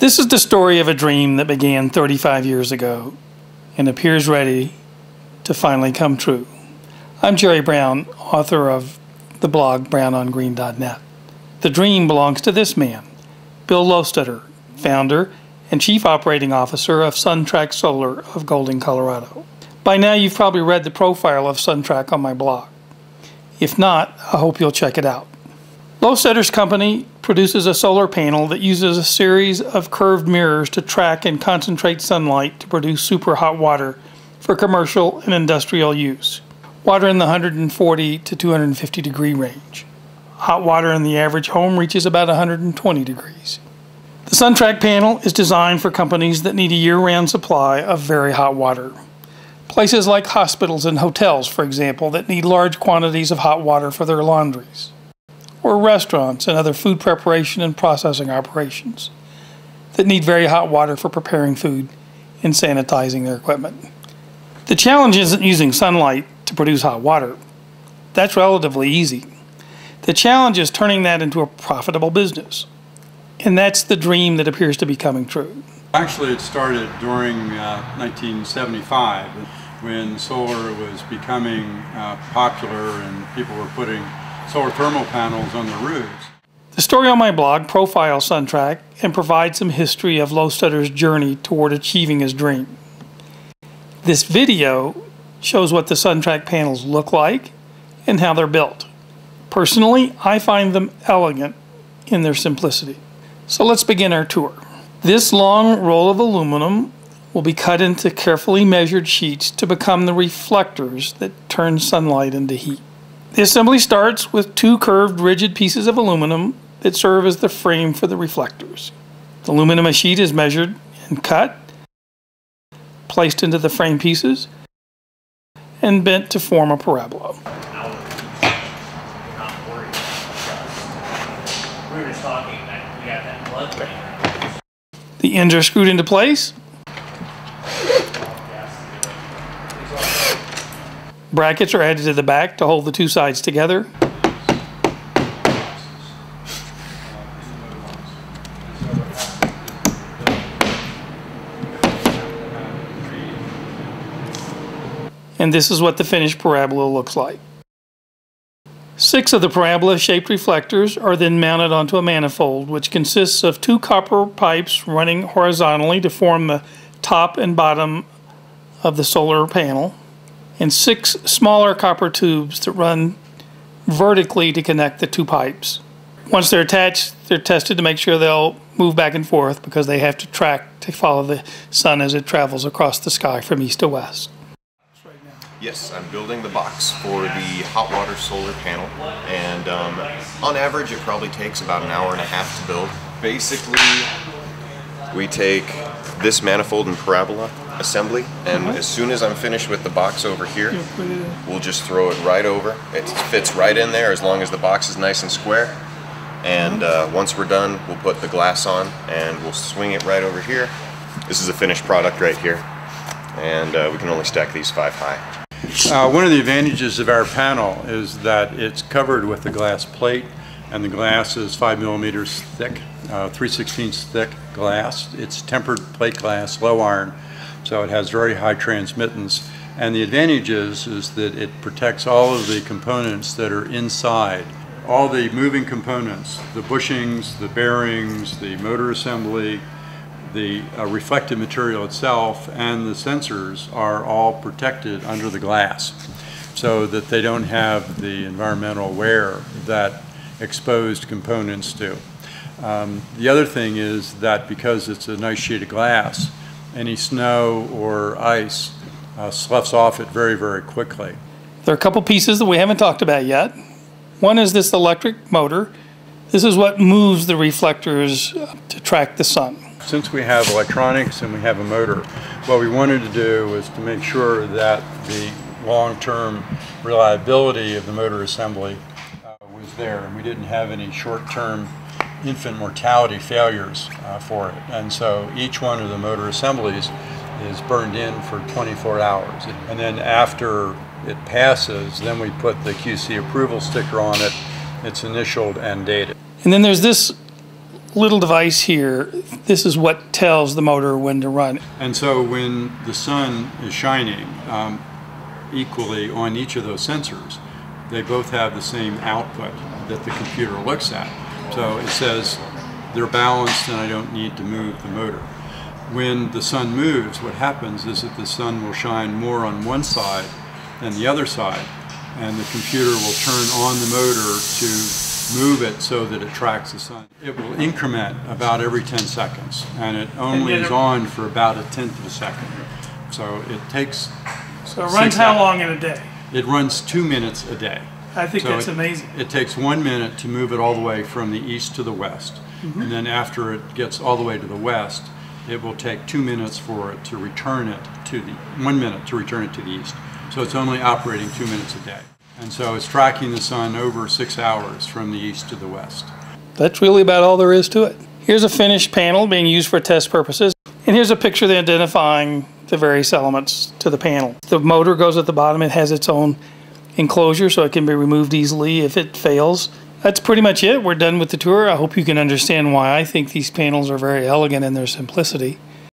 This is the story of a dream that began 35 years ago and appears ready to finally come true. I'm Jerry Brown, author of the blog brownongreen.net. The dream belongs to this man, Bill Lostetter, founder and chief operating officer of SunTrac Solar of Golden, Colorado. By now you've probably read the profile of SunTrac on my blog. If not, I hope you'll check it out. Lostetter's company produces a solar panel that uses a series of curved mirrors to track and concentrate sunlight to produce super hot water for commercial and industrial use. Water in the 140 to 250 degree range. Hot water in the average home reaches about 120 degrees. The SunTrac panel is designed for companies that need a year-round supply of very hot water. Places like hospitals and hotels, for example, that need large quantities of hot water for their laundries. Or restaurants and other food preparation and processing operations that need very hot water for preparing food and sanitizing their equipment. The challenge isn't using sunlight to produce hot water. That's relatively easy. The challenge is turning that into a profitable business. And that's the dream that appears to be coming true. Actually, it started during 1975 when solar was becoming popular and people were putting solar thermal panels on the roofs. The story on my blog profiles SunTrac and provides some history of Lostetter's journey toward achieving his dream. This video shows what the SunTrac panels look like and how they're built. Personally, I find them elegant in their simplicity. So let's begin our tour. This long roll of aluminum will be cut into carefully measured sheets to become the reflectors that turn sunlight into heat. The assembly starts with two curved rigid pieces of aluminum that serve as the frame for the reflectors. The aluminum sheet is measured and cut, placed into the frame pieces, and bent to form a parabola. The ends are screwed into place. Brackets are added to the back to hold the two sides together. And this is what the finished parabola looks like. 6 of the parabola-shaped reflectors are then mounted onto a manifold, which consists of 2 copper pipes running horizontally to form the top and bottom of the solar panel, and 6 smaller copper tubes that run vertically to connect the 2 pipes. Once they're attached, they're tested to make sure they'll move back and forth because they have to track to follow the sun as it travels across the sky from east to west. Yes, I'm building the box for the hot water solar panel, and on average it probably takes about an hour and a half to build. Basically, we take this manifold and parabola assembly, and as soon as I'm finished with the box over here, we'll just throw it right over. It fits right in there as long as the box is nice and square. And once we're done, we'll put the glass on and we'll swing it right over here. This is a finished product right here, and we can only stack these 5 high. One of the advantages of our panel is that it's covered with a glass plate, and the glass is 5 millimeters thick, 3/16 thick glass. It's tempered plate glass, low iron, so it has very high transmittance. And the advantage is that it protects all of the components that are inside. All the moving components, the bushings, the bearings, the motor assembly, the reflective material itself, and the sensors are all protected under the glass so that they don't have the environmental wear that exposed components do. The other thing is that because it's a nice sheet of glass, any snow or ice sloughs off it very, very quickly. There are a couple pieces that we haven't talked about yet. One is this electric motor. This is what moves the reflectors to track the sun. Since we have electronics and we have a motor, what we wanted to do was to make sure that the long-term reliability of the motor assembly was there, and we didn't have any short-term infant mortality failures for it. And so each one of the motor assemblies is burned in for 24 hours. And then after it passes, then we put the QC approval sticker on it. It's initialed and dated. And then there's this little device here, this is what tells the motor when to run. And so when the sun is shining equally on each of those sensors, they both have the same output that the computer looks at. So it says they're balanced and I don't need to move the motor. When the sun moves, what happens is that the sun will shine more on one side than the other side, and the computer will turn on the motor to move it so that it tracks the sun. It will increment about every 10 seconds, and it only is on for about 1/10 of a second. So it takes... So it runs how long in a day? It runs 2 minutes a day. I think that's amazing. It takes 1 minute to move it all the way from the east to the west. And then after it gets all the way to the west, it will take 2 minutes for it to return it to the, 1 minute to return it to the east. So it's only operating 2 minutes a day. And so it's tracking the sun over 6 hours from the east to the west. That's really about all there is to it. Here's a finished panel being used for test purposes. And here's a picture identifying the various elements to the panel. The motor goes at the bottom. It has its own enclosure so it can be removed easily if it fails. That's pretty much it. We're done with the tour. I hope you can understand why I think these panels are very elegant in their simplicity.